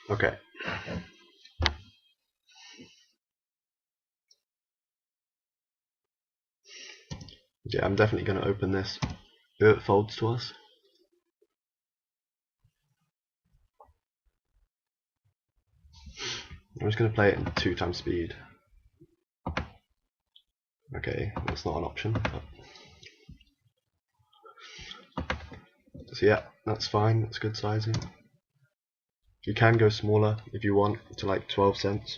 Okay. Yeah, I'm definitely going to open this. If it folds to us. I'm just going to play it in 2 times speed. Okay, that's not an option. But... So yeah, that's fine. That's good sizing. You can go smaller if you want to like 12 cents,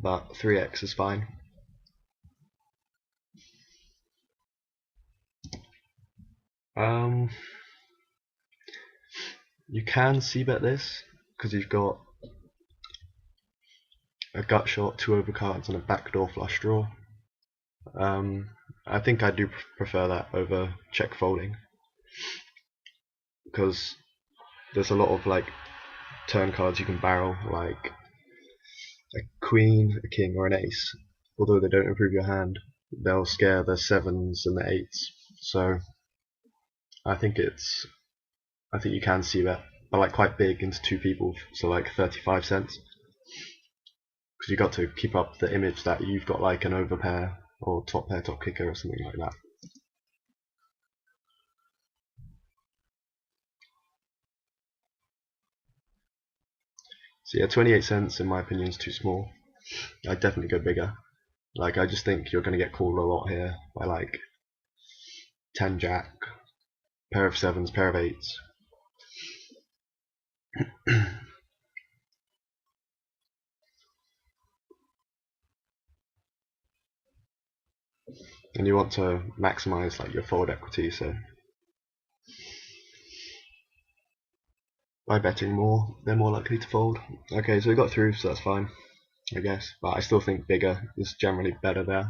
but 3x is fine. You can c-bet this because you've got a gut shot, 2 overcards, and a backdoor flush draw. I think I do prefer that over check folding because there's a lot of like turn cards you can barrel, like a queen, a king, or an ace. Although they don't improve your hand, they'll scare the 7s and the 8s. So I think you can see that, but like quite big into 2 people, so like 35 cents. Because you got to keep up the image that you've got like an overpair or top pair, top kicker, or something like that. So yeah, 28 cents in my opinion is too small. I'd definitely go bigger. Like I just think you're going to get called a lot here by like 10 jack, pair of 7s, pair of 8s. And you want to maximize like your fold equity, so by betting more, they're more likely to fold. Okay, so we got through, so that's fine, I guess. But I still think bigger is generally better there.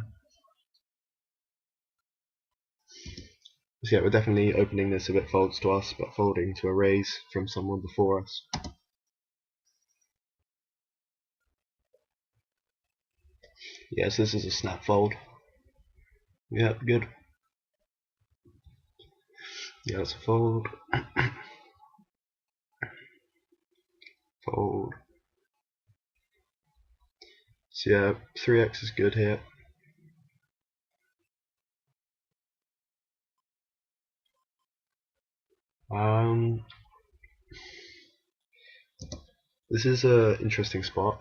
So yeah, we're definitely opening this if it folds to us, but folding to a raise from someone before us. Yes, this is a snap fold. Yeah, good. Yeah, it's a fold. Fold. So yeah, 3x is good here. This is an interesting spot.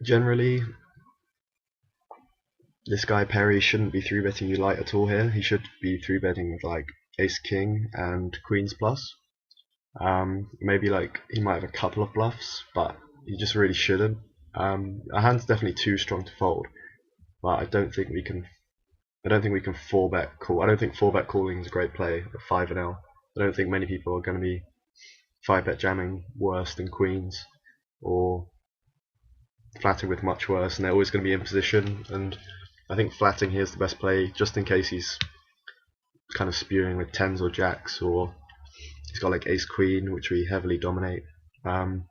Generally, this guy Perry shouldn't be 3-betting you light at all here. He should be 3-betting with like ace king and queens plus. Maybe like he might have a couple of bluffs, but he just really shouldn't. Our hand's definitely too strong to fold, but I don't think we can. I don't think we can 4-bet call. I don't think 4-bet calling is a great play at 5-0. I don't think many people are going to be 5-bet jamming worse than queens or flatting with much worse, and they're always going to be in position. And I think flatting here is the best play, just in case he's kind of spewing with 10s or jacks, or he's got like ace queen, which we heavily dominate. And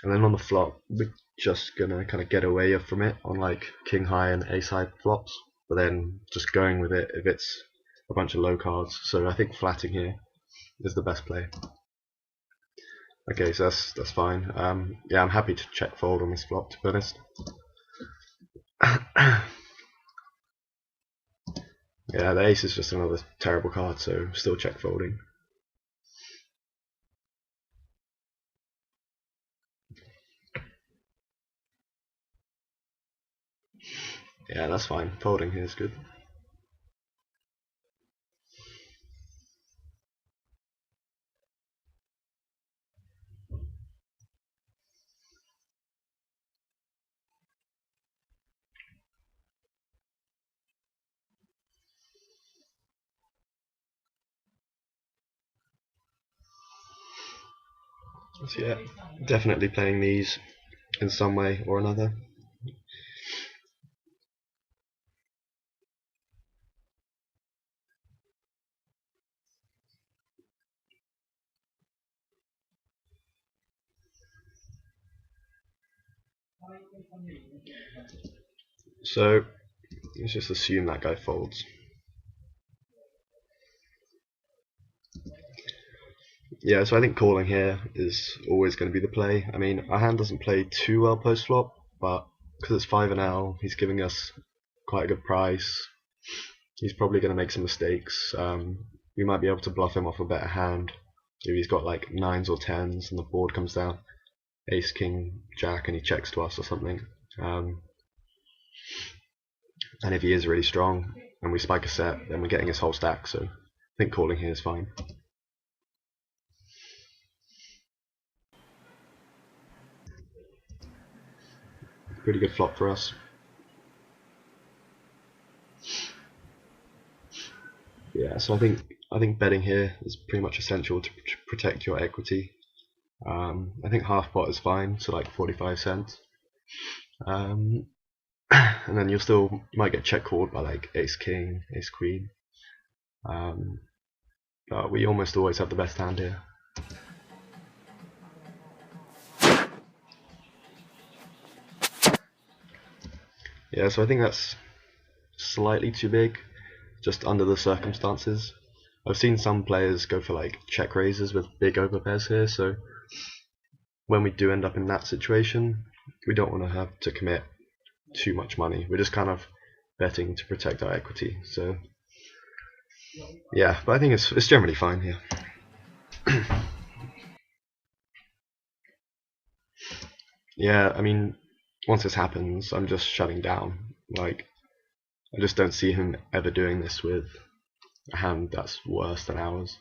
then on the flop, we're just gonna kind of get away from it on like king high and ace high flops, but then just going with it if it's a bunch of low cards. So I think flatting here is the best play. Okay, so that's fine. Yeah, I'm happy to check fold on this flop, to be honest. Yeah, the ace is just another terrible card, so still check folding. Yeah, that's fine. Folding here is good. So yeah, definitely playing these in some way or another. So let's just assume that guy folds. Yeah, so I think calling here is always going to be the play. I mean, our hand doesn't play too well post flop, but because it's 5-L, he's giving us quite a good price. He's probably going to make some mistakes. We might be able to bluff him off a better hand if he's got like nines or tens and the board comes down ace, king, jack, and he checks to us or something. And if he is really strong and we spike a set, then we're getting his whole stack. So I think calling here is fine. Pretty good flop for us. Yeah, so I think betting here is pretty much essential to protect your equity. I think half pot is fine, so like 45 cents. And then you might get check called by like ace king, ace queen. But we almost always have the best hand here. Yeah, so I think that's slightly too big, just under the circumstances. I've seen some players go for like check raises with big overpairs here, so when we do end up in that situation, we don't want to have to commit too much money. We're just kind of betting to protect our equity. So yeah, but I think it's generally fine here. Yeah, I mean, once this happens, I'm just shutting down. Like, I just don't see him ever doing this with a hand that's worse than ours.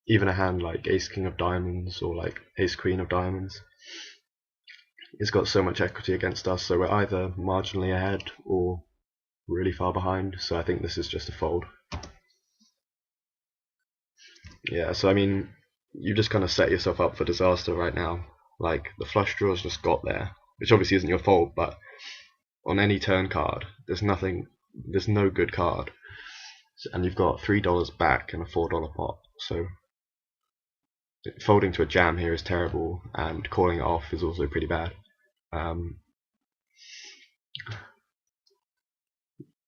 Even a hand like ace king of diamonds or like ace queen of diamonds, it's got so much equity against us, so we're either marginally ahead or really far behind. So I think this is just a fold. Yeah, so I mean, you just kind of set yourself up for disaster right now. Like, the flush draws just got there, which obviously isn't your fault, but on any turn card, there's no good card. And you've got $3 back and a $4 pot, so folding to a jam here is terrible, and calling it off is also pretty bad.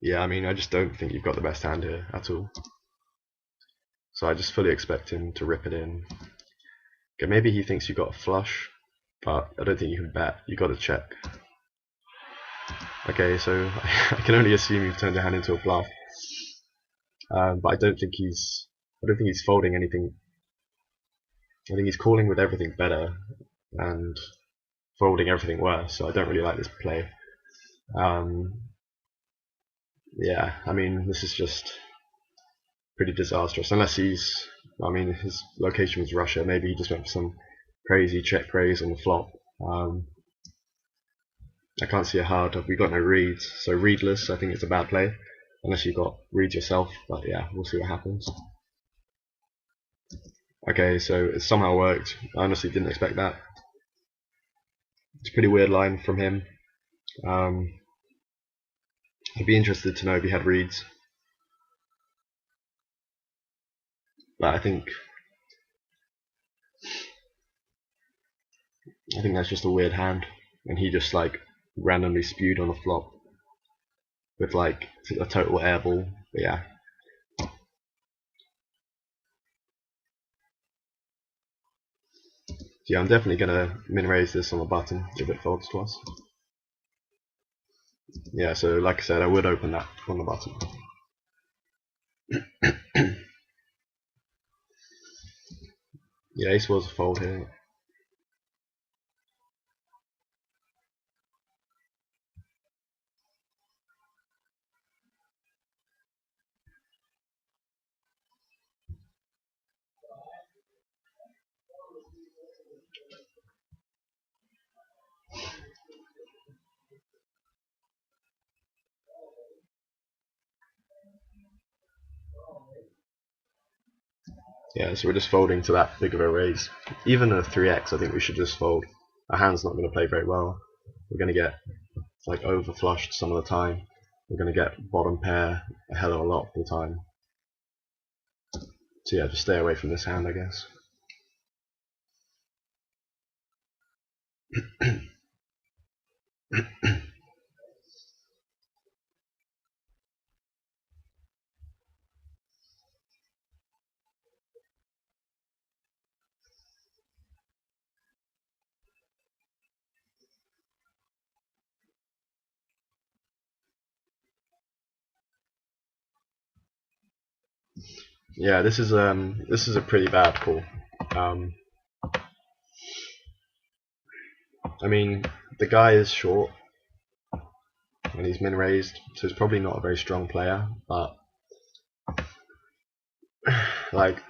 Yeah, I mean, I just don't think you've got the best hand here at all. So I just fully expect him to rip it in. Okay, maybe he thinks you got a flush, but I don't think you can bet. You got to check. Okay, so I can only assume you've turned your hand into a bluff. But I don't think he's folding anything. I think he's calling with everything better and folding everything worse. So I don't really like this play. Yeah, I mean, this is just pretty disastrous. Unless I mean, his location was Russia. Maybe he just went for some crazy check raise on the flop. I can't see a hard. We got no reads, so readless. I think it's a bad play, unless you got reads yourself. But yeah, we'll see what happens. Okay, so it somehow worked. I honestly didn't expect that. It's a pretty weird line from him. I'd be interested to know if he had reads, but I think that's just a weird hand, and he just like randomly spewed on the flop with like a total airball. But yeah. Yeah, I'm definitely gonna min raise this on the button if it folds to us. Yeah, so like I said, I would open that on the button. Yeah, ace was a fold here. Yeah, so we're just folding to that big of a raise. Even a 3x, I think we should just fold. Our hand's not going to play very well. We're going to get like over flushed some of the time. We're going to get bottom pair a hell of a lot of the time. So yeah, just stay away from this hand, I guess. Yeah, this is a pretty bad call. Um, I mean, the guy is short and he's min raised, so he's probably not a very strong player. But like,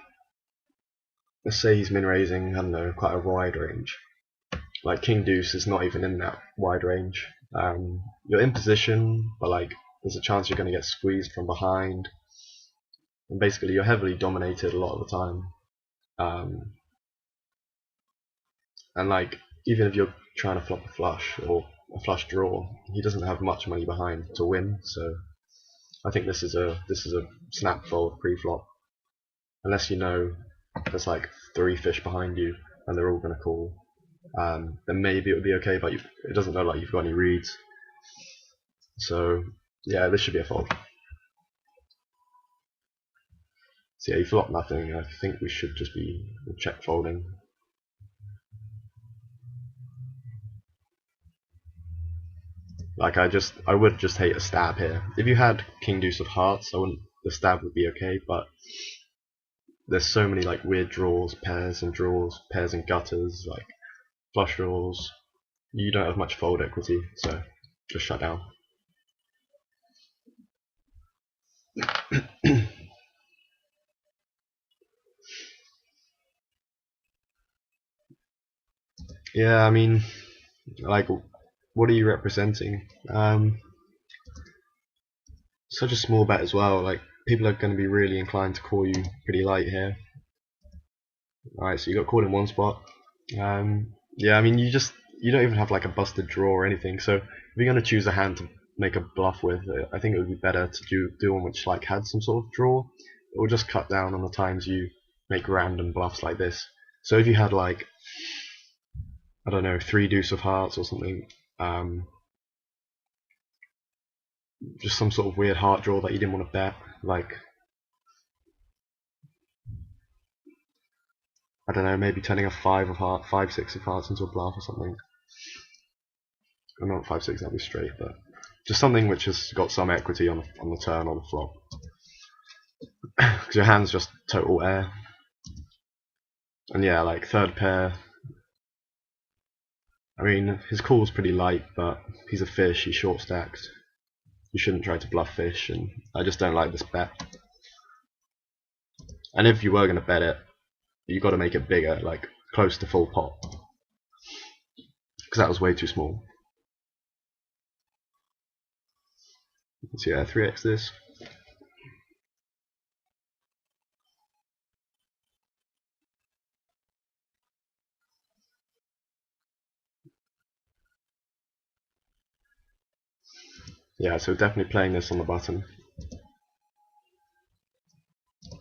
let's say he's min raising, I don't know, quite a wide range. Like King Deuce is not even in that wide range. You're in position, but like, there's a chance you're going to get squeezed from behind, and basically you're heavily dominated a lot of the time. Um, and like, even if you're trying to flop a flush or a flush draw, he doesn't have much money behind to win. So I think this is a snap fold pre-flop, unless you know there's like 3 fish behind you and they're all going to call. Then maybe it would be okay, but it doesn't look like you've got any reads. So yeah, this should be a fold. So yeah, you flop nothing. I think we should just be check folding. Like I would just hate a stab here. If you had King Deuce of Hearts, the stab would be okay, but there's so many like weird draws, pairs and gutters, like flush draws. You don't have much fold equity, so just shut down. Yeah, I mean, like, what are you representing? Such a small bet as well. Like, people are going to be really inclined to call you pretty light here. Alright, so you got called in one spot. Yeah, I mean, you don't even have like a busted draw or anything. So if you're going to choose a hand to make a bluff with, I think it would be better to do one which like had some sort of draw. It will just cut down on the times you make random bluffs like this. So if you had like, I don't know, 3 Deuce of Hearts or something, just some sort of weird heart draw that you didn't want to bet, like, I don't know, maybe turning a 5 6 of hearts into a bluff or something. Or not 5 6, that'd be straight, but just something which has got some equity on the turn or the flop. Because your hand's just total air. And yeah, like third pair. I mean, his call's pretty light, but he's a fish. He's short stacked. You shouldn't try to bluff fish, and I just don't like this bet. And if you were going to bet it, you got to make it bigger, like close to full pot, because that was way too small. So yeah, 3x this. Yeah, so definitely playing this on the button.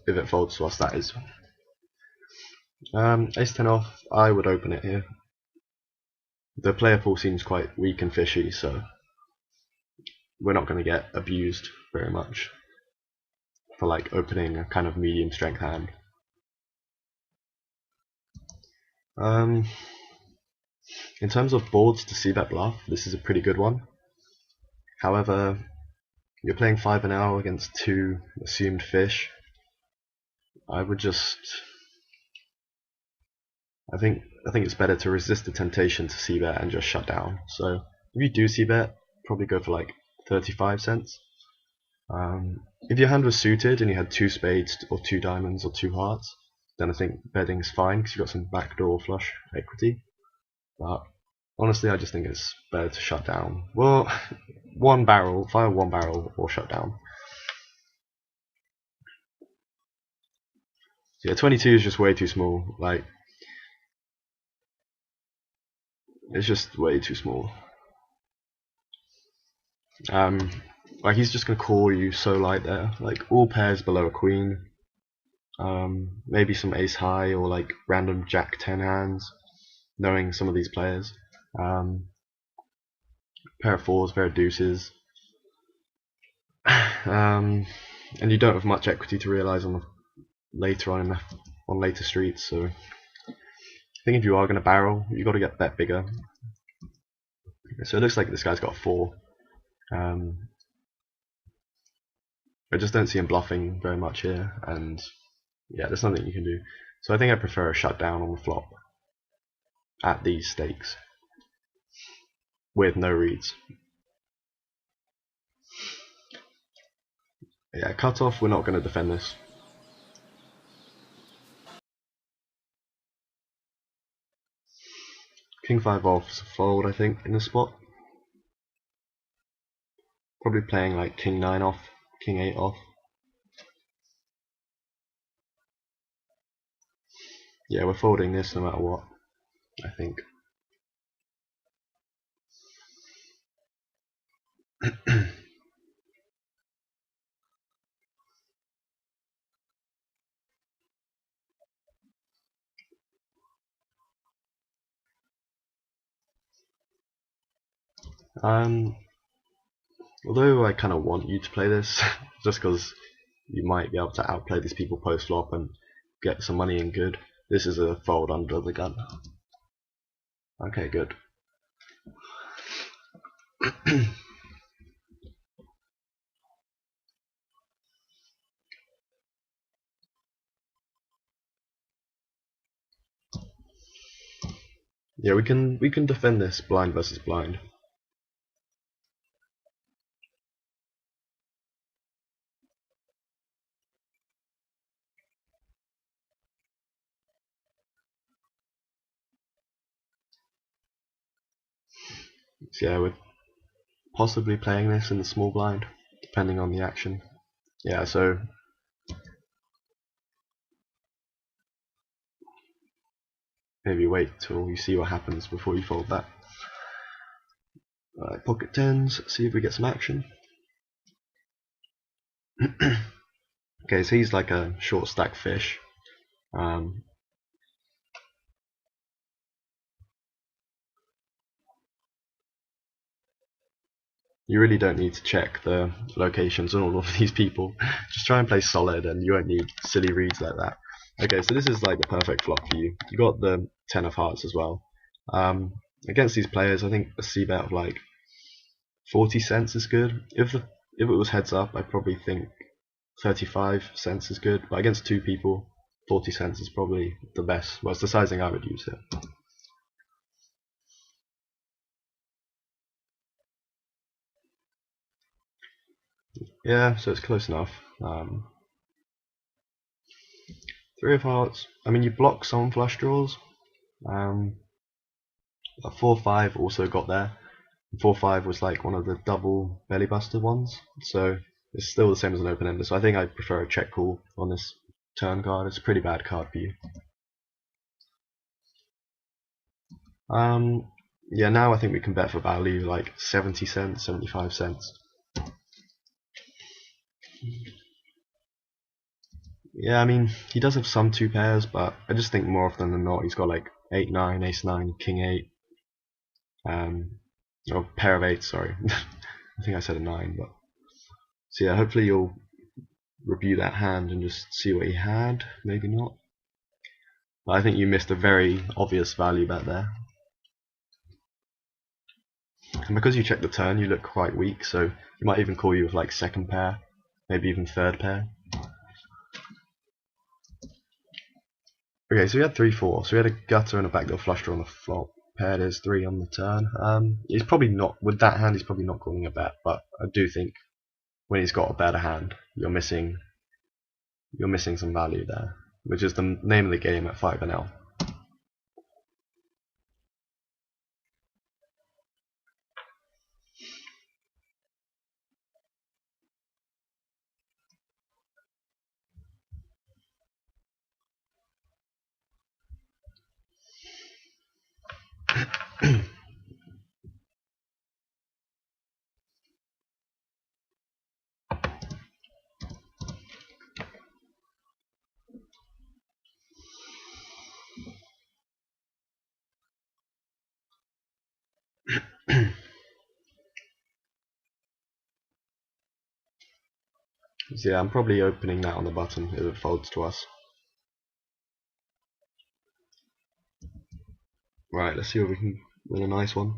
If it folds to us, that is. Ace 10 off, I would open it here. The player pool seems quite weak and fishy, so we're not going to get abused very much for like opening a kind of medium strength hand. In terms of boards to see bet bluff, this is a pretty good one. However, you're playing 5 an hour against 2 assumed fish. I would just, I think it's better to resist the temptation to see bet and just shut down. So if you do see bet, probably go for like 35 cents. If your hand was suited and you had 2 spades or 2 diamonds or 2 hearts, then I think betting's fine because you've got some backdoor flush equity. But honestly, I just think it's better to shut down. Well, fire one barrel or shut down. So yeah, 22 is just way too small. Like, it's just way too small. Like he's just gonna call you so light there. Like all pairs below a queen. Maybe some ace high or like random jack 10 hands. Knowing some of these players. Pair of fours, pair of deuces. And you don't have much equity to realize later on on later streets. So I think if you are gonna barrel, you got to get bet bigger. So it looks like this guy's got 4. I just don't see him bluffing very much here, and yeah, there's nothing you can do. So I think I prefer a shutdown on the flop at these stakes with no reads. Yeah, cut off, we're not going to defend this. King 5 off is a fold, I think, in this spot. Probably playing like King 9 off, King 8 off. Yeah, we're folding this no matter what, I think. Although I kind of want you to play this, just because you might be able to outplay these people post flop and get some money in good. This is a fold under the gun. Okay, good. Yeah, we can defend this blind versus blind. So yeah, we're possibly playing this in the small blind, depending on the action. Yeah, so maybe wait till you see what happens before you fold that. Alright, pocket tens, see if we get some action. Okay, so he's like a short stack fish. You really don't need to check the locations on all of these people. Just try and play solid and you won't need silly reads like that. Okay, so this is like the perfect flop for you. You got the 10 of hearts as well. Against these players, I think a c-bet of like 40 cents is good. If it was heads up, I'd probably think 35 cents is good. But against two people, 40 cents is probably the best. Well, it's the sizing I would use here. Yeah, so it's close enough. Three of hearts. I mean, you block some flush draws. A 4-5 also got there. 4-5 was like one of the double belly buster ones, so it's still the same as an open ender. So I think I prefer a check call on this turn card. It's a pretty bad card for you. Yeah, now I think we can bet for value like 70 cents, 75 cents. Yeah, I mean, he does have some two pairs, but I just think more often than not he's got like 8-9, ace-9, king-8, or pair of 8s, sorry. I think I said a 9, but so yeah, hopefully you'll review that hand and just see what he had, maybe not. But I think you missed a very obvious value bet there. And because you checked the turn, you look quite weak, so he might even call you with like second pair, maybe even third pair. Okay, so we had 3-4, so we had a gutter and a backdoor flush draw on the flop. Paired is 3 on the turn. He's probably not, with that hand, he's probably not calling a bet, but I do think when he's got a better hand, you're missing some value there, which is the name of the game at 5NL. So yeah, I'm probably opening that on the button if it folds to us. Right, let's see if we can win a nice one.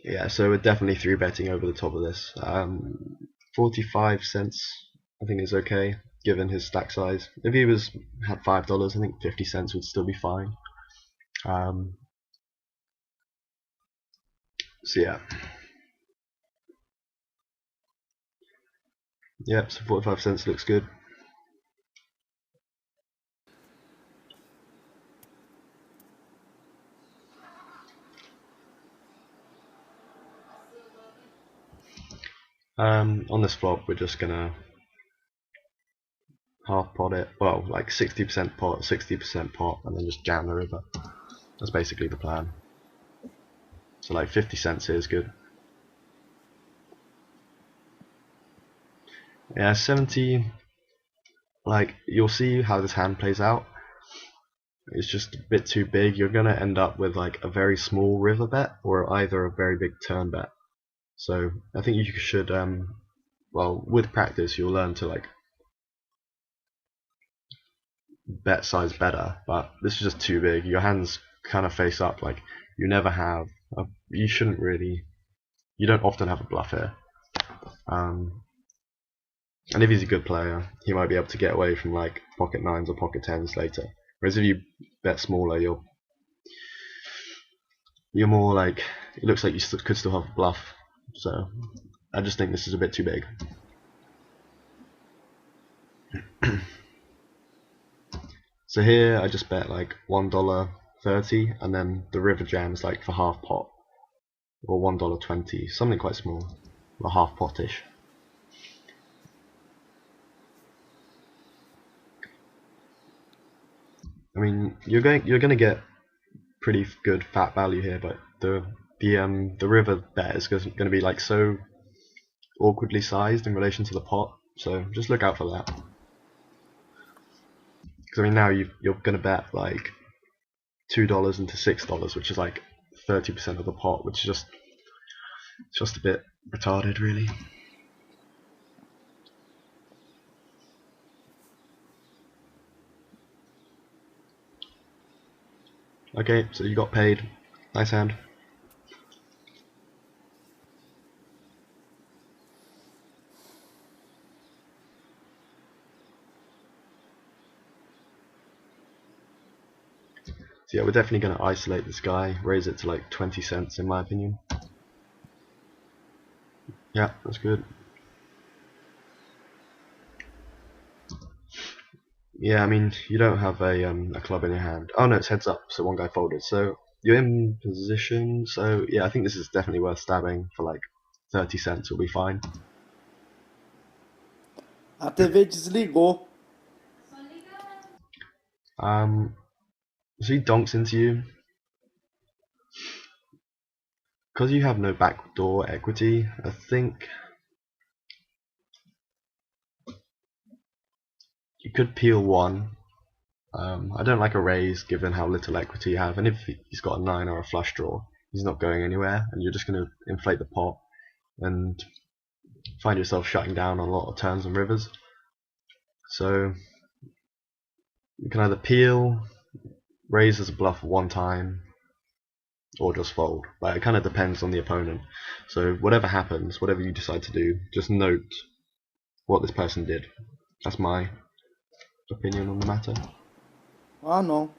Yeah, so we're definitely 3-betting over the top of this. 4 45 cents I think is okay given his stack size. If he had $5, I think 50 cents would still be fine. So yeah. Yep, so 45 cents looks good. On this flop, we're just gonna half pot it. Well, like 60% pot, 60% pot, and then just jam the river. That's basically the plan. So like 50 cents here is good. Yeah, 70. Like you'll see how this hand plays out. It's just a bit too big. You're gonna end up with like a very small river bet or either a very big turn bet. So I think you should, well, with practice you'll learn to like bet size better. But this is just too big. Your hands kind of face up. Like you never have. You shouldn't really. You don't often have a bluff here. And if he's a good player, he might be able to get away from like pocket nines or pocket tens later. Whereas if you bet smaller, you're more like, it looks like you could still have a bluff. So I just think this is a bit too big. So here I just bet like $1.30, and then the river jams like for half pot, or $1.20, something quite small, or half potish. I mean, you're gonna get pretty good fat value here, but the river bet is going to be like so awkwardly sized in relation to the pot, so just look out for that. Because I mean, now you're going to bet like $2 into $6, which is like 30% of the pot, which is just a bit retarded, really. Okay, so you got paid. Nice hand. So yeah, we're definitely going to isolate this guy, raise it to like 20 cents in my opinion. Yeah, that's good. Yeah, I mean, you don't have a club in your hand. Oh no, it's heads up, so one guy folded. So you're in position, so yeah, I think this is definitely worth stabbing for like 30 cents, will be fine. A TV desligou. So he donks into you. Because you have no backdoor equity, I think you could peel one. I don't like a raise given how little equity you have, and if he's got a 9 or a flush draw, he's not going anywhere, and you're just going to inflate the pot and find yourself shutting down on a lot of turns and rivers. So you can either peel, raise as a bluff one time, or just fold. Like, it kind of depends on the opponent. So whatever happens, whatever you decide to do, just note what this person did. That's my opinion on the matter. Ah, não.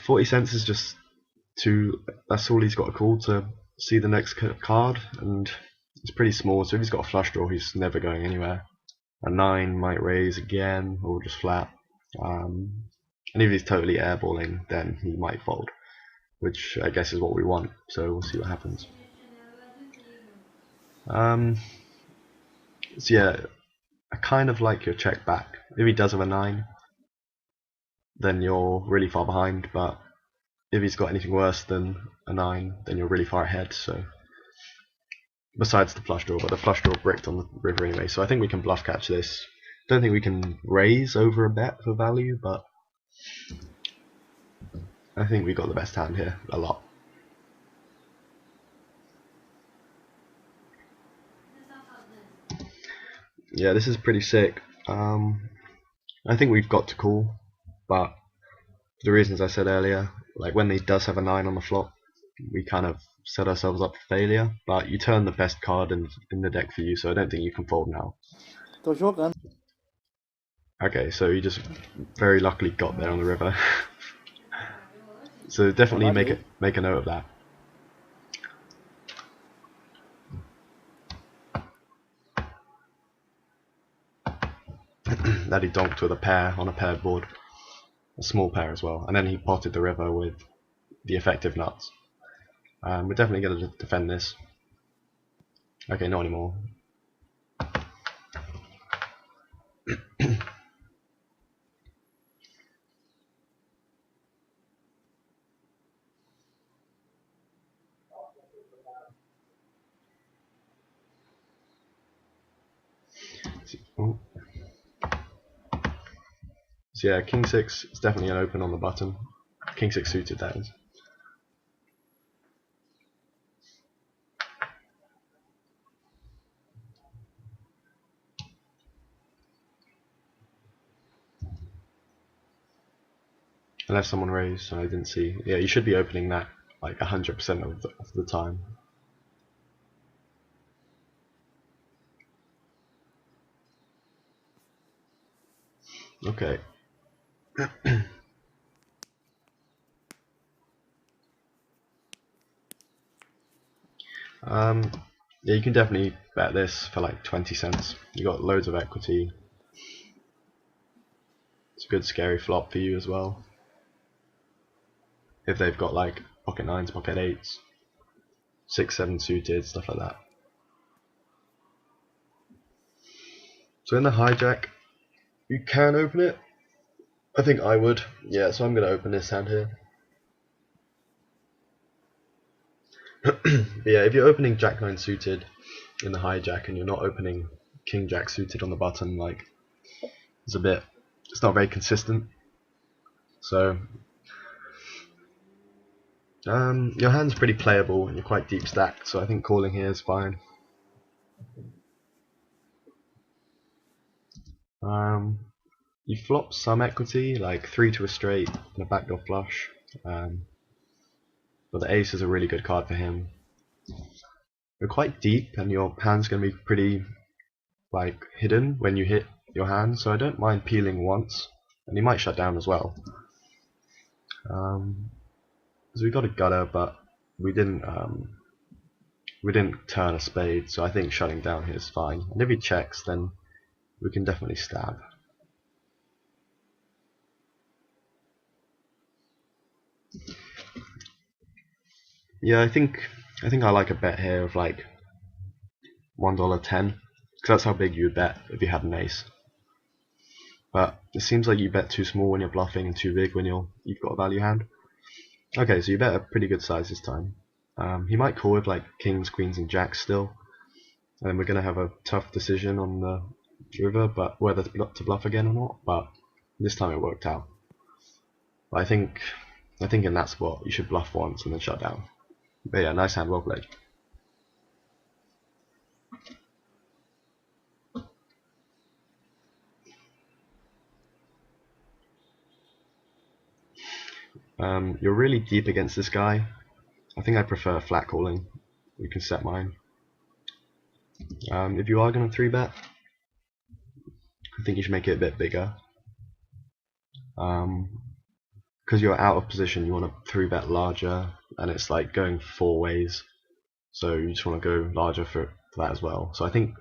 40 cents is just that's all he's got to call to see the next card, and it's pretty small, so if he's got a flush draw, he's never going anywhere. A 9 might raise again, or just flat. And if he's totally airballing, then he might fold, which I guess is what we want, so we'll see what happens. So yeah, I kind of like your check back. If he does have a 9, then you're really far behind, but if he's got anything worse than a 9, then you're really far ahead. So besides the flush draw, but the flush draw bricked on the river anyway, so I think we can bluff catch this. Don't think we can raise over a bet for value, but I think we got the best hand here a lot. Yeah, this is pretty sick. I think we've got to call, but for the reasons I said earlier, like when he does have a 9 on the flop, we kind of set ourselves up for failure, but you turn the best card in the deck for you, so I don't think you can fold now. 都说กัน Okay, so you just very luckily got there on the river. So definitely make a note of that. That he donked with a pair on a paired board, a small pair as well, and then he potted the river with the effective nuts. We're definitely going to defend this. Okay, not anymore. So yeah, King 6 is definitely an open on the button. King 6 suited, that is. Unless someone raised, I didn't see. Yeah, you should be opening that like 100% of the time. Okay. Yeah, you can definitely bet this for like 20 cents. You got loads of equity. It's a good scary flop for you as well. If they've got like pocket 9s, pocket 8s, 6, 7 suited, stuff like that. So in the hijack, you can open it. I think I would. Yeah, so I'm going to open this hand here. But yeah, if you're opening Jack 9 suited in the hijack and you're not opening King Jack suited on the button, like it's not very consistent. So your hand's pretty playable and you're quite deep stacked, so I think calling here is fine. You flop some equity, like 3 to a straight and a backdoor flush, but the ace is a really good card for him. You're quite deep and your hand's going to be pretty like hidden when you hit your hand, so I don't mind peeling once, and he might shut down as well. So we got a gutter, but we didn't turn a spade, so I think shutting down here is fine. And if he checks, then we can definitely stab. Yeah, I think I like a bet here of like $1.10, because that's how big you would bet if you had an ace. But it seems like you bet too small when you're bluffing and too big when you've got a value hand. Okay, so you bet a pretty good size this time. He might call with like kings, queens, and jacks still, and we're gonna have a tough decision on the river, but whether to bluff again or not. But this time it worked out. But I think in that spot you should bluff once and then shut down. But yeah, nice hand, well played. You're really deep against this guy. I think I prefer flat calling. You can set mine. If you are going to 3-bet, I think you should make it a bit bigger. Because you're out of position, you want to 3-bet larger, and it's like going 4 ways. So you just want to go larger for that as well. So I think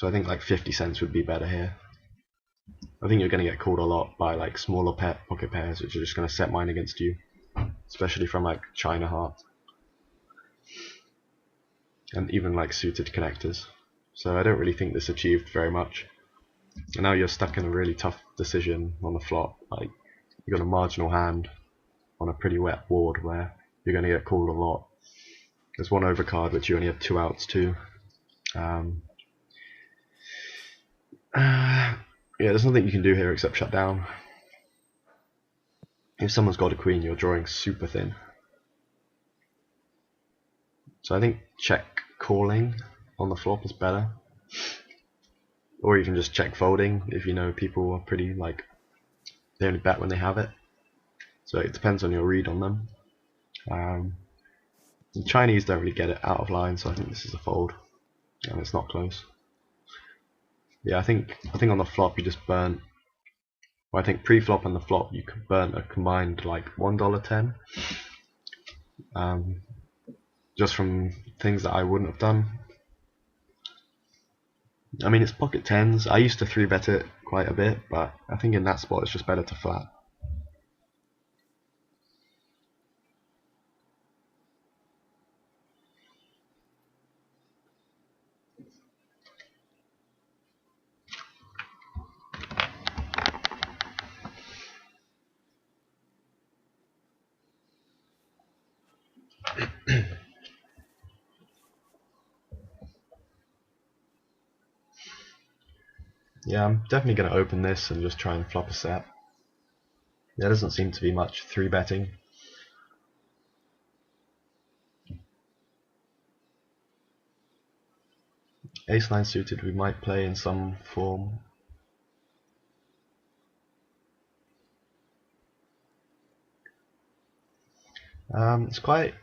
like 50 cents would be better here. I think you're going to get called a lot by like smaller pocket pairs, which are just going to set mine against you, especially from like China heart and even like suited connectors. So I don't really think this achieved very much. And now you're stuck in a really tough decision on the flop. Like you've got a marginal hand on a pretty wet board where you're going to get called a lot. There's one overcard which you only have 2 outs to. Yeah, there's nothing you can do here except shut down. If someone's got a queen, you're drawing super thin. So I think check calling on the flop is better. Or even just check folding if you know people are pretty like they only bet when they have it. so it depends on your read on them. The Chinese don't really get it out of line, so I think this is a fold, and it's not close. Yeah, I think on the flop you just burnt. Well, I think pre-flop and the flop you could burn a combined like $1.10. Just from things that I wouldn't have done. I mean, it's pocket tens. I used to 3-bet it quite a bit, but I think in that spot it's just better to flat. Yeah, I'm definitely going to open this and just try and flop a set. There doesn't seem to be much 3-betting. Ace-9 suited we might play in some form. It's quite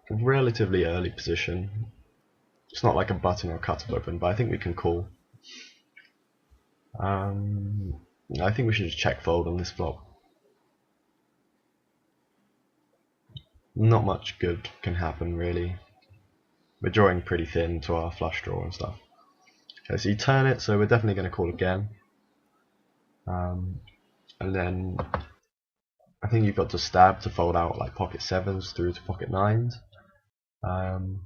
a relatively early position. It's not like a button or a cutoff open, but I think we can call. I think we should just check fold on this flop. Not much good can happen really. We're drawing pretty thin to our flush draw and stuff. Okay, so you turn it, so we're definitely going to call again. And then I think you've got to stab to fold out like pocket sevens through to pocket nines. And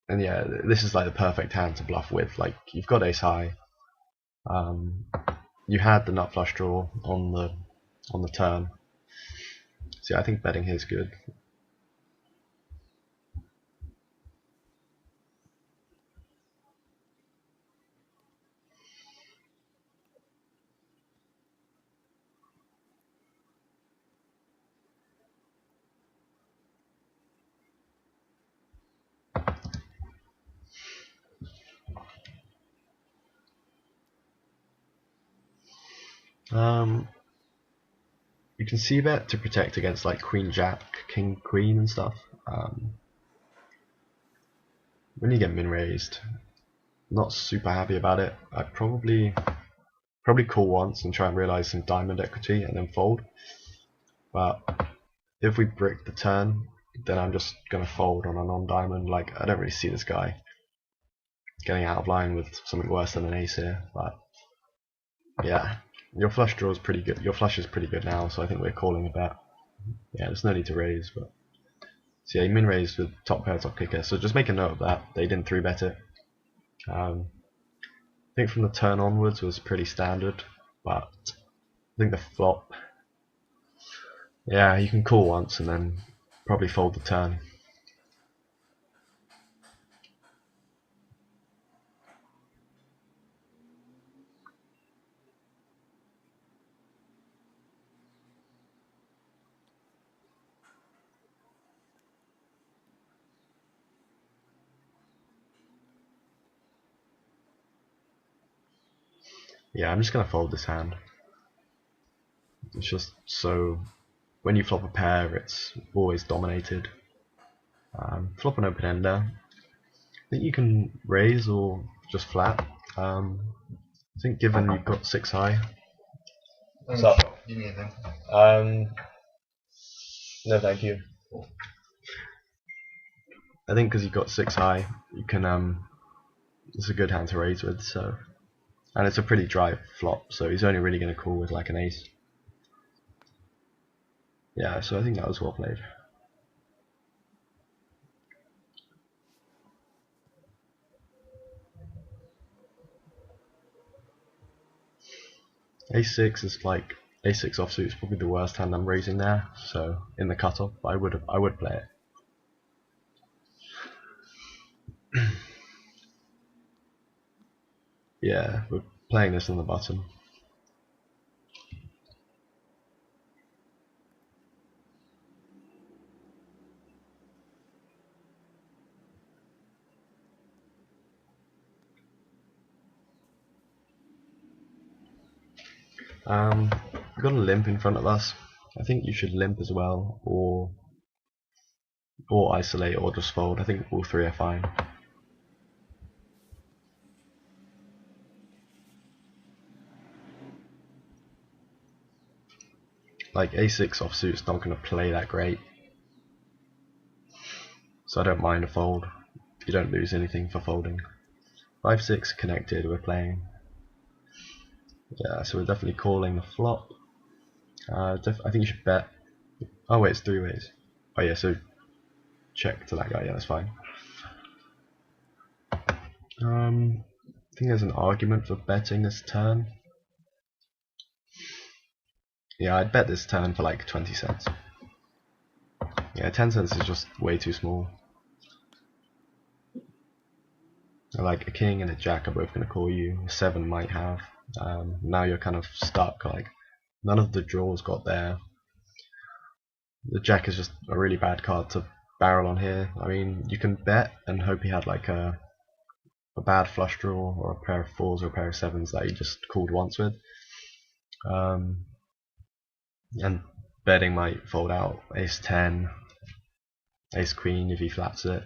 yeah, this is like the perfect hand to bluff with. Like you've got ace high. You had the nut flush draw on the turn. So yeah, I think betting here is good. You can see bet to protect against like queen jack, king queen and stuff. When you get min raised, not super happy about it. I'd probably call once and try and realize some diamond equity and then fold. But if we brick the turn, then I'm just gonna fold on a non-diamond. Like I don't really see this guy getting out of line with something worse than an ace here. But yeah, your flush draw is pretty good. Your flush is pretty good now, so I think we're calling a bet. Yeah, there's no need to raise, but so yeah, min raised with top pair, top kicker. So just make a note of that. They didn't 3-bet it. I think from the turn onwards was pretty standard, but I think the flop. Yeah, you can call once and then probably fold the turn. Yeah, I'm just gonna fold this hand. It's just so when you flop a pair, it's always dominated. Flop an open ender. I think you can raise or just flat. I think given you've got 6 high. What's up? Give me anything. No, thank you. I think because you've got 6 high, you can. It's a good hand to raise with. So, and it's a pretty dry flop, so he's only really going to call with like an ace. Yeah, so I think that was well played. A6 is like A6 offsuit is probably the worst hand I'm raising there. So in the cutoff, I would play it. Yeah, we're playing this on the button. We've got a limp in front of us. I think you should limp as well, or isolate, or just fold. I think all three are fine. Like a6 offsuit's not going to play that great, so I don't mind a fold. You don't lose anything for folding. 5-6 connected, we're playing. Yeah, so we're definitely calling the flop. I think you should bet. Oh wait, it's three ways. Oh yeah, so check to that guy. Yeah, that's fine. I think there's an argument for betting this turn. Yeah, I'd bet this turn for like 20 cents. Yeah, 10 cents is just way too small. Like a king and a jack are both going to call you. A 7 might have. Now you're kind of stuck. Like none of the draws got there. The jack is just a really bad card to barrel on here. I mean, you can bet and hope he had like a bad flush draw or a pair of 4s or a pair of 7s that he just called once with. And betting might fold out ace 10, ace queen if he flats it,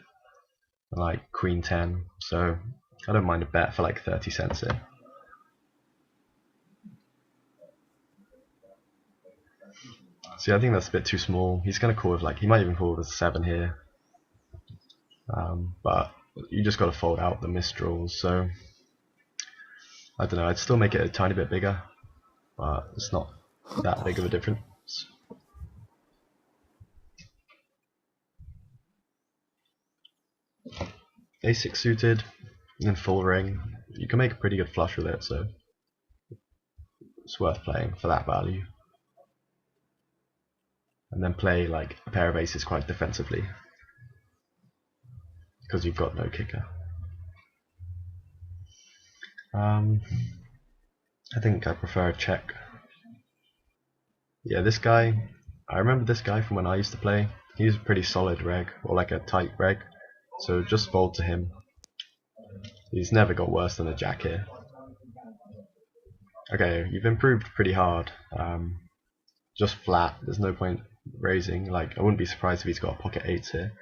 like queen 10. So I don't mind a bet for like 30 cents here. See, I think that's a bit too small. He's gonna call with like, he might even call with a 7 here. But you just got to fold out the misdraws. So I don't know. I'd still make it a tiny bit bigger, but it's not that big of a difference. A6 suited and full ring. You can make a pretty good flush with it, so it's worth playing for that value. And then play like a pair of aces quite defensively, because you've got no kicker. I think I prefer a check. Yeah, this guy, I remember this guy from when I used to play. He's a pretty solid reg, or like a tight reg, so just fold to him. He's never got worse than a jack here. Okay, you've improved pretty hard. Just flat, there's no point raising. Like, I wouldn't be surprised if he's got a pocket 8s here.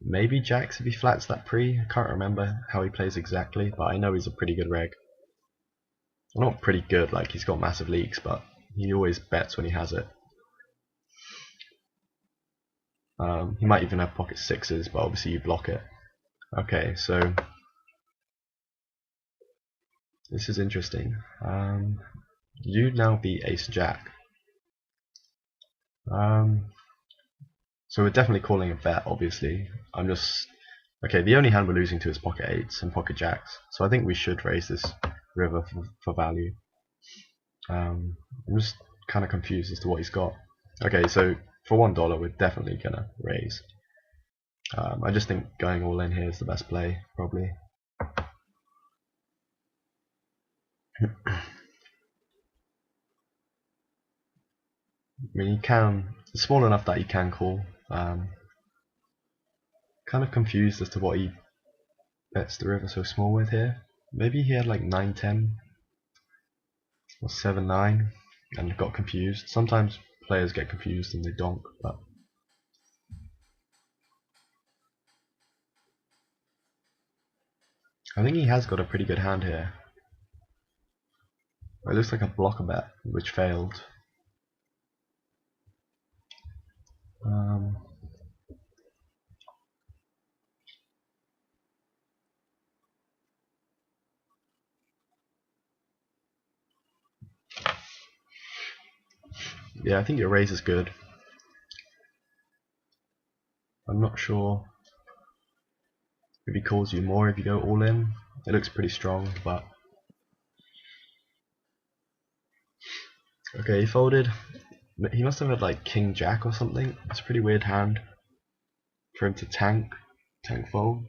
Maybe jacks if he flats that pre. I can't remember how he plays exactly, but I know he's a pretty good reg. Well, not pretty good, like he's got massive leaks, but he always bets when he has it. He might even have pocket 6s, but obviously you block it. Okay, so this is interesting. You'd now be ace jack. So we're definitely calling a bet, obviously. Okay, the only hand we're losing to is pocket 8s and pocket jacks, so I think we should raise this river for value. I'm just kind of confused as to what he's got. Okay, so for $1 we're definitely gonna raise. I just think going all in here is the best play, probably. I mean, it's small enough that you can call. Kind of confused as to what he bets the river so small with here. Maybe he had like 9-10 or 7-9 and got confused. Sometimes players get confused and they donk, but I think he has got a pretty good hand here. It looks like a blocker bet, which failed. Yeah, I think your raise is good. I'm not sure if he calls you more if you go all in. It looks pretty strong, but okay, he folded. He must have had like king jack or something. It's a pretty weird hand for him to tank fold.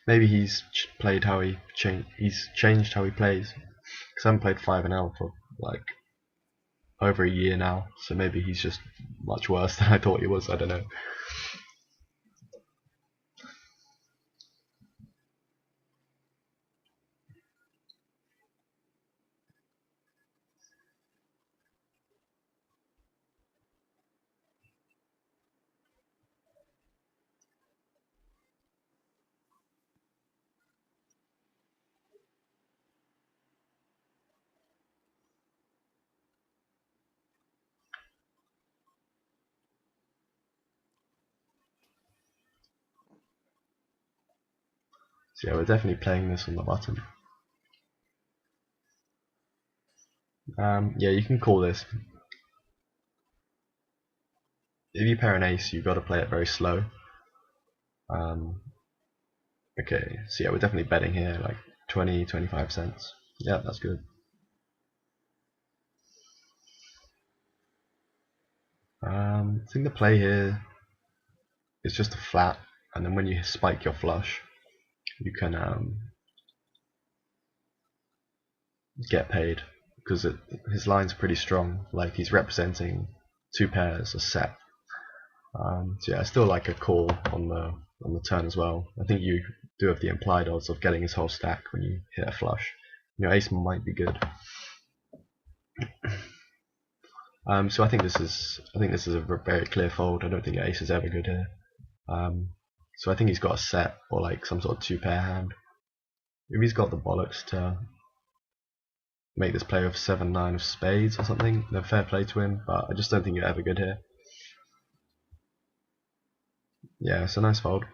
Maybe he's played how he's changed how he plays. Because I haven't played 5NL for like over a year now, so maybe he's just much worse than I thought he was. I don't know. So yeah, we're definitely playing this on the button. Yeah, you can call this. If you pair an ace, you've got to play it very slow. Okay, so yeah, we're definitely betting here, like 20, 25 cents. Yeah, that's good. I think the play here is just a flat, and then when you spike your flush, you can get paid, because his line's pretty strong. Like, he's representing two pairs a set. So yeah, I still like a call on the turn as well. I think you do have the implied odds of getting his whole stack when you hit a flush. Your ace might be good. So I think this is a very clear fold. I don't think ace is ever good here. So I think he's got a set or like some sort of two pair hand. If he's got the bollocks to make this play with 7-9 of spades or something, then fair play to him. But I just don't think you're ever good here. Yeah, it's a nice fold.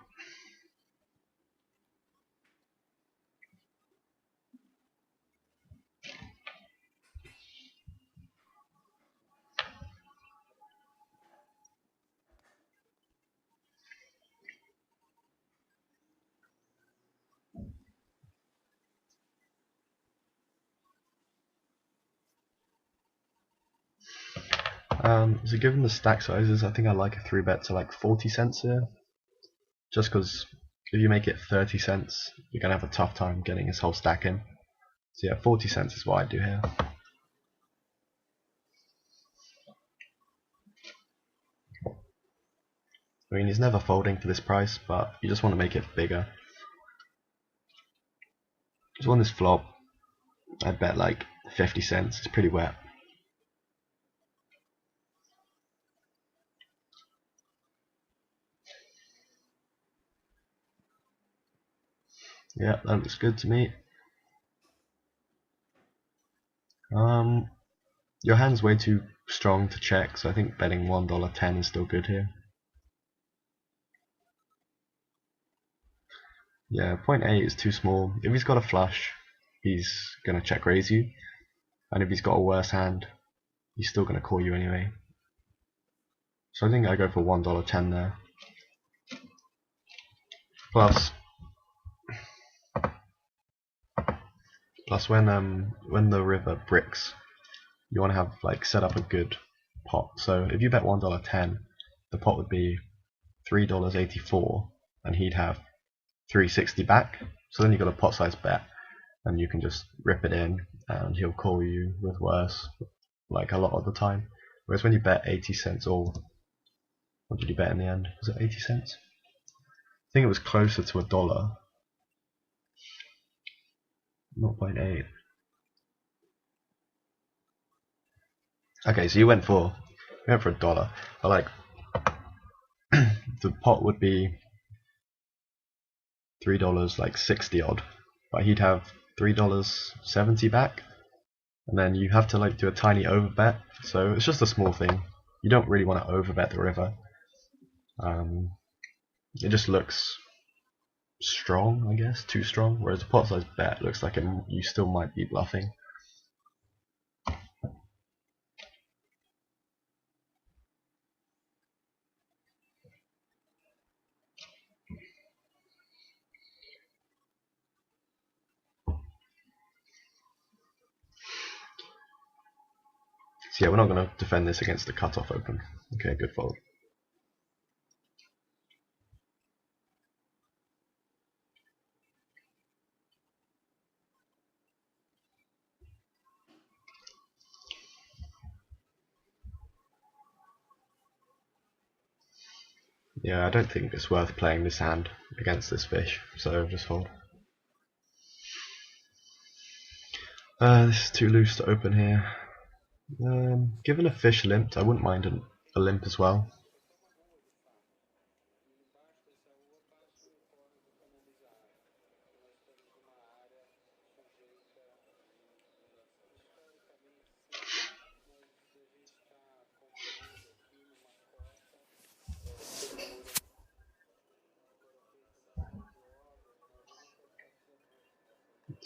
So given the stack sizes, I think I like a 3-bet to like 40 cents here. Just because if you make it 30 cents, you're going to have a tough time getting his whole stack in. So yeah, 40 cents is what I do here. I mean, he's never folding for this price, but you just want to make it bigger. Just on this flop, I'd bet like 50 cents. It's pretty wet. Yeah, that looks good to me. Your hand's way too strong to check, so I think betting $1.10 is still good here. Yeah, 0.8 is too small. If he's got a flush, he's gonna check raise you, and if he's got a worse hand, he's still gonna call you anyway. So I think I go for $1.10 there. Plus when the river bricks, you want to have like set up a good pot. So if you bet $1.10, the pot would be $3.84, and he'd have $3.60 back. So then you've got a pot size bet, and you can just rip it in, and he'll call you with worse, like a lot of the time. Whereas when you bet 80 cents, or what did you bet in the end? Was it 80 cents? I think it was closer to $1. 0.8. Okay, so you went for $1, but like the pot would be $3 like 60 odd, but he'd have $3.70 back, and then you have to like do a tiny overbet. So it's just a small thing. You don't really want to overbet the river. It just looks strong, I guess, too strong. Whereas a pot size bet looks like you still might be bluffing. So yeah, we're not going to defend this against the cutoff open. Okay, good fold. Yeah, I don't think it's worth playing this hand against this fish, so just fold. This is too loose to open here. Given a fish limped, I wouldn't mind a limp as well.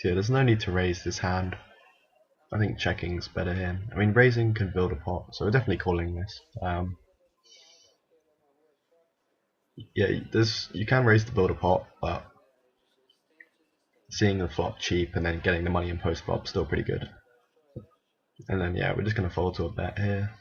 So yeah, there's no need to raise this hand. I think checking's better here. I mean, raising can build a pot, so we're definitely calling this. Yeah, you can raise to build a pot, but seeing the flop cheap and then getting the money in post flop still pretty good. And then yeah, we're just gonna fold to a bet here.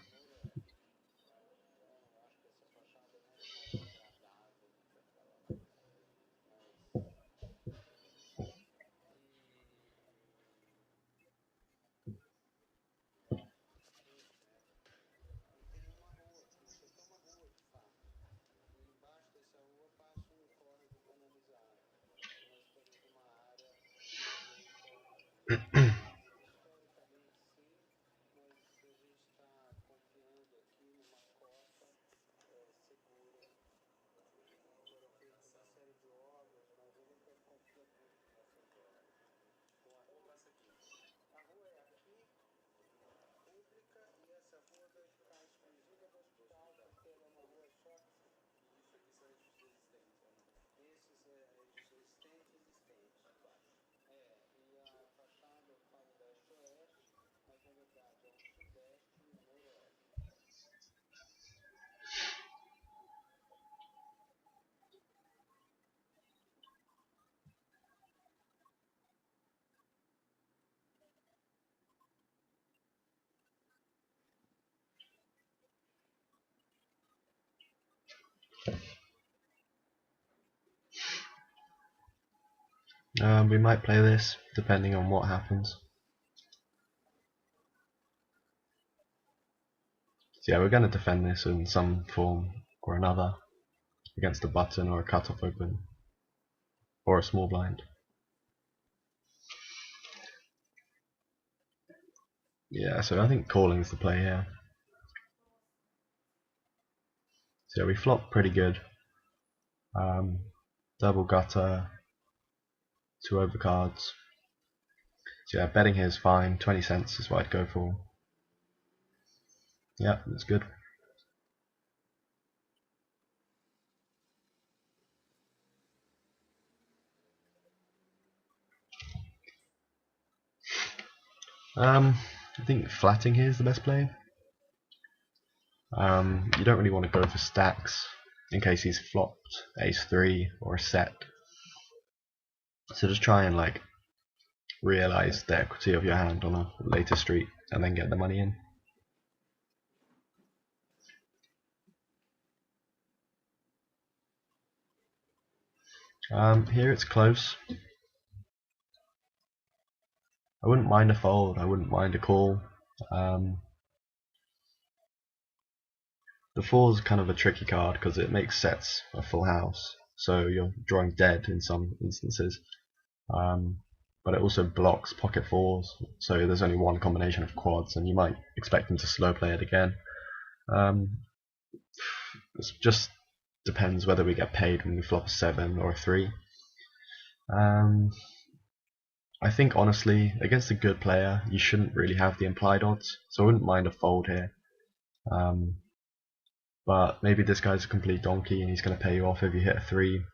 We might play this depending on what happens. So yeah, we're going to defend this in some form or another against a button or a cutoff open or a small blind. Yeah, so I think calling's the play here. So yeah, we flop pretty good. Double gutter, 2 overcards. So yeah, betting here is fine. 20 cents is what I'd go for. Yeah, that's good. I think flatting here is the best play. You don't really want to go for stacks in case he's flopped ace-3 or a set. So just try and like realize the equity of your hand on a later street and then get the money in. Here it's close. I wouldn't mind a fold, I wouldn't mind a call. The 4 is kind of a tricky card because it makes sets a full house, so you're drawing dead in some instances. But it also blocks pocket 4s, so there's only one combination of quads and you might expect him to slow play it again. It just depends whether we get paid when we flop a 7 or a 3. I think honestly, against a good player, you shouldn't really have the implied odds, so I wouldn't mind a fold here. But maybe this guy's a complete donkey and he's going to pay you off if you hit a 3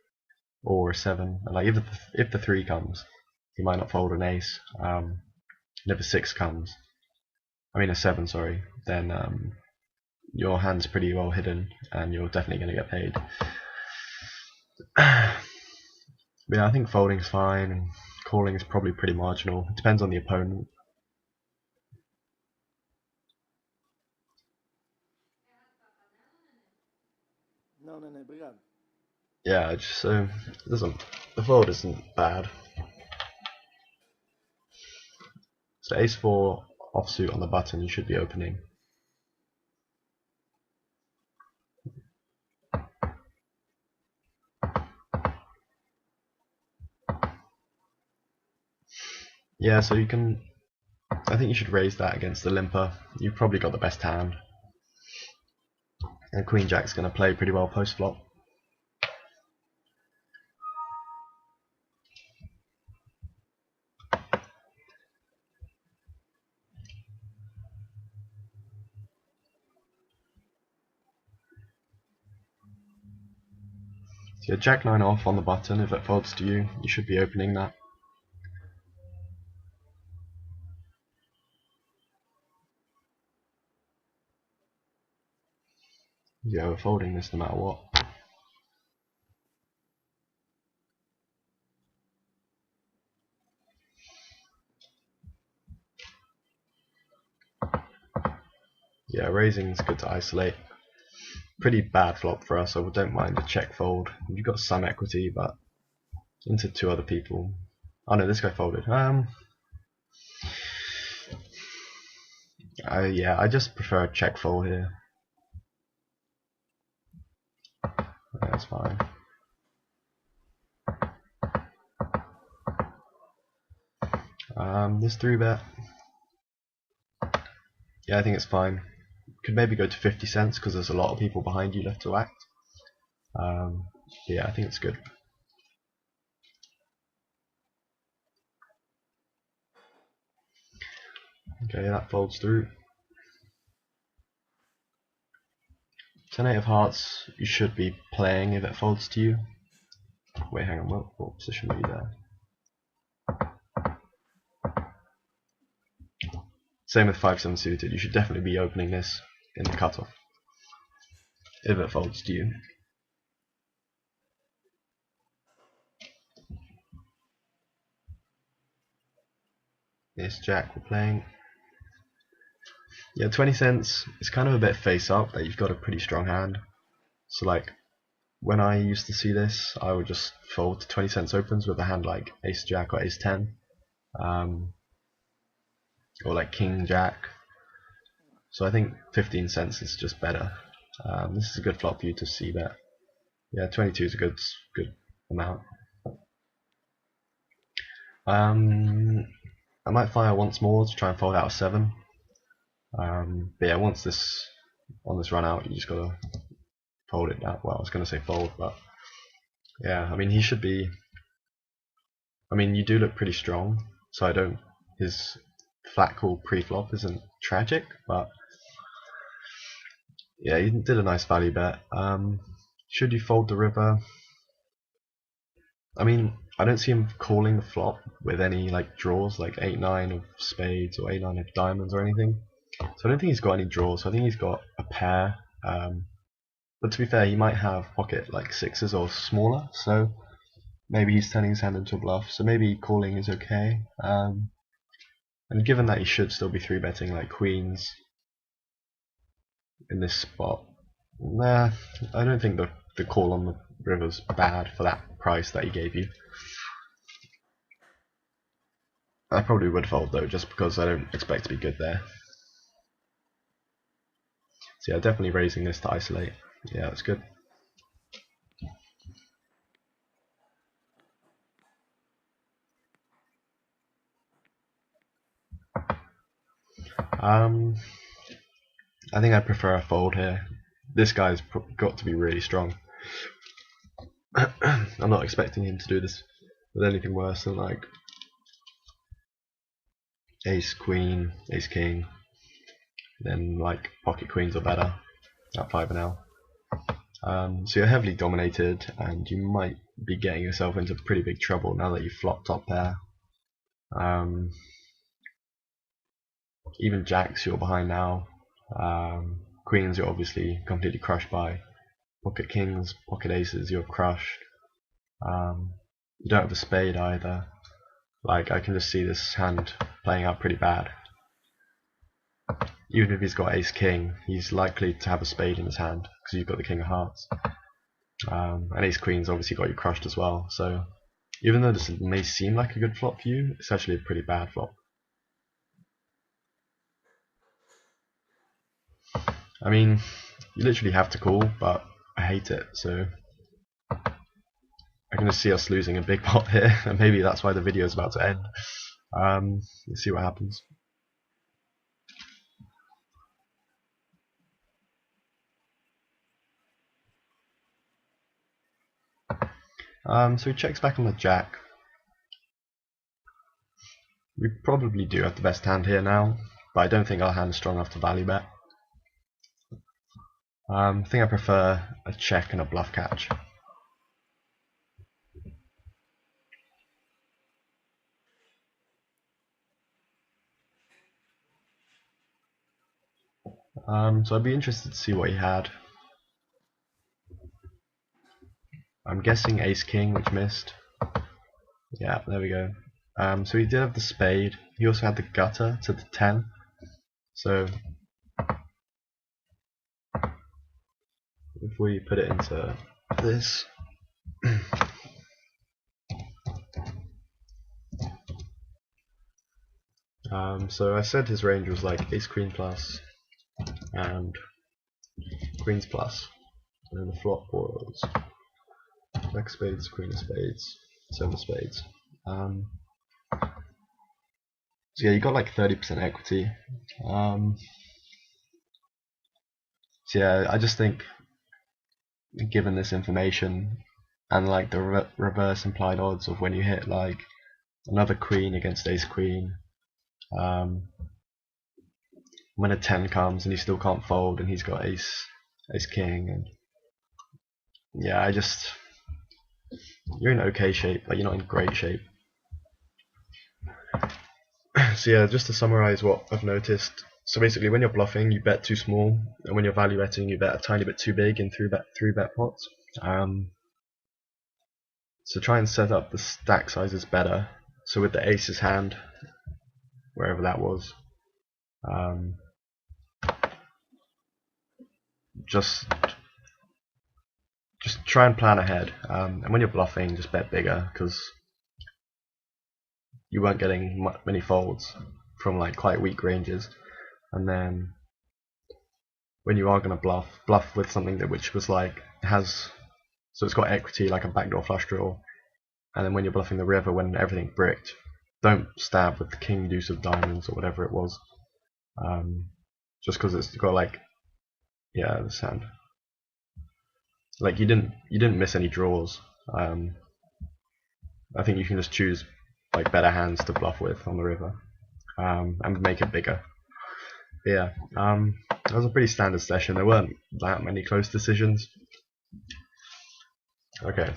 or a 7. And like if the 3 comes, he might not fold an ace. And if a 6 comes, I mean a 7, sorry, then your hand's pretty well hidden and you're definitely going to get paid. But yeah, I think folding's fine and calling is probably pretty marginal. It depends on the opponent. Não, neném, obrigado. Yeah, so the fold isn't bad. So ace-4 offsuit on the button, you should be opening. Yeah, so you can. I think you should raise that against the limper. You've probably got the best hand. And Queen Jack's going to play pretty well post flop. So Jack 9 off on the button. If it folds to you, you should be opening that. Yeah, we're folding this no matter what. Yeah, raising's good to isolate. Pretty bad flop for us, so I don't mind a check fold. You've got some equity, but into two other people. Oh no, this guy folded. Yeah, I just prefer a check fold here. That's fine. This 3-bet. Yeah, I think it's fine. Could maybe go to 50 cents because there's a lot of people behind you left to act. Yeah, I think it's good. Okay, that folds through. 10-8 of hearts, you should be playing if it folds to you. Wait, hang on, what position were you there? Same with 5-7 suited, you should definitely be opening this in the cutoff if it folds to you. Ace Jack we're playing. Yeah, 20 cents is kind of a bit face up that you've got a pretty strong hand. So like when I used to see this, I would just fold to 20 cents opens with a hand like Ace Jack or Ace 10, or like King Jack. So I think 15 cents is just better. This is a good flop for you to see bet. Yeah, 22 is a good amount. I might fire once more to try and fold out a 7. But yeah, once this on this run out, you just gotta fold it out. Well, I was gonna say fold, but yeah, I mean he should be. I mean you do look pretty strong, so I don't. His flat call pre-flop isn't tragic, but yeah, he did a nice value bet. Should you fold the river? I mean, I don't see him calling the flop with any like draws, like 8-9 of spades or 8-9 of diamonds or anything. So I don't think he's got any draws. I think he's got a pair. But to be fair, he might have pocket like sixes or smaller. So maybe he's turning his hand into a bluff. So maybe calling is okay. And given that he should still be 3-betting like queens in this spot, nah, I don't think the call on the river's bad for that price that he gave you. I probably would fold though, just because I don't expect to be good there. So yeah, definitely raising this to isolate. Yeah, that's good. I think I prefer a fold here. This guy's got to be really strong. I'm not expecting him to do this with anything worse than like ace queen, ace king, then like pocket queens or better at 5-L. So you're heavily dominated, and you might be getting yourself into pretty big trouble now that you've flopped top pair. Even jacks you're behind now. Queens you're obviously completely crushed by. Pocket kings, pocket aces you're crushed. You don't have a spade either. Like I can just see this hand playing out pretty bad. Even if he's got ace king, he's likely to have a spade in his hand because you've got the king of hearts. And ace queen's obviously got you crushed as well. So even though this may seem like a good flop for you, it's actually a pretty bad flop. I mean, you literally have to call, but I hate it. So I can just see us losing a big pot here, and maybe that's why the video is about to end. Let's see what happens. So he checks back on the jack. We probably do have the best hand here now, but I don't think our hand is strong enough to value bet. I think I prefer a check and a bluff catch. So I'd be interested to see what he had. I'm guessing ace king, which missed. Yeah, there we go. So he did have the spade. He also had the gutter to the 10. So if we put it into this, so I said his range was like ace queen plus and queens plus, and then the flop was jack spades, queen of spades, seven of spades. So yeah, you got like 30% equity. So yeah, I just think, given this information and like the reverse implied odds of when you hit like another queen against ace queen, when a 10 comes and he still can't fold and he's got ace king, and yeah, you're in okay shape, but you're not in great shape. So yeah, just to summarize what I've noticed, so basically when you're bluffing you bet too small, and when you're value betting you bet a tiny bit too big in three bet pots. So try and set up the stack sizes better. So with the ace's hand, wherever that was, just try and plan ahead, and when you're bluffing just bet bigger, because you weren't getting many folds from like quite weak ranges. And then when you are going to bluff with something which was like so it's got equity, like a backdoor flush draw, and then when you're bluffing the river when everything bricked, don't stab with the king deuce of diamonds or whatever it was, just because it's got like, yeah, this hand, like you didn't miss any draws. I think you can just choose like better hands to bluff with on the river, and make it bigger. But yeah, that was a pretty standard session. There weren't that many close decisions. Okay.